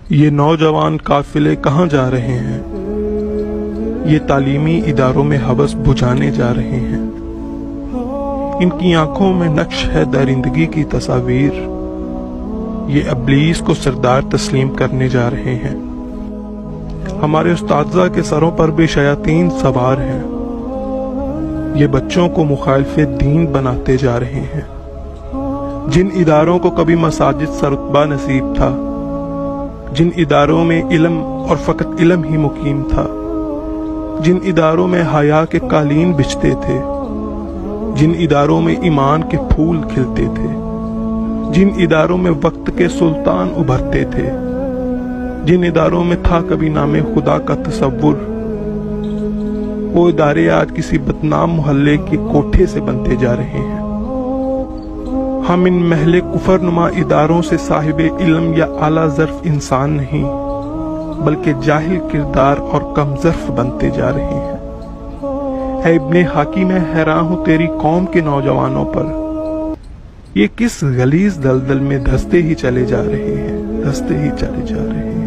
یہ نوجوان قافلے کہاں جا رہے ہیں؟ یہ تعلیمی اداروں میں ہوس بجھانے جا رہے ہیں۔ ان کی آنکھوں میں نقش ہے درندگی کی تصاویر۔ یہ ابلیس کو سردار تسلیم کرنے جا رہے ہیں۔ ہمارے اساتذہ کے سروں پر بھی شیاطین سوار ہیں۔ یہ بچوں کو مخالف دین بناتے جا رہے ہیں۔ جن اداروں کو کبھی مساجد سے رتبہ نصیب تھا، جن اداروں میں علم اور فقط علم ہی مقیم تھا، جن اداروں میں حیا کے قالین بچھتے تھے، جن اداروں میں ایمان کے پھول کھلتے تھے، جن اداروں میں وقت کے سلطان ابھرتے تھے، جن اداروں میں تھا کبھی نام خدا کا تصور، وہ ادارے آج کسی بدنام محلے کے کوٹھے سے بنتے جا رہے ہیں۔ ہم ان محل کفر نما اداروں سے صاحب علم یا اعلیٰ ظرف انسان نہیں، بلکہ جاہل کردار اور کم ظرف بنتے جا رہے ہیں۔ اے ابن حاکی، میں حیران ہوں تیری قوم کے نوجوانوں پر۔ یہ کس غلیظ دلدل میں دھستے ہی چلے جا رہے ہیں، دھستے ہی چلے جا رہے ہیں۔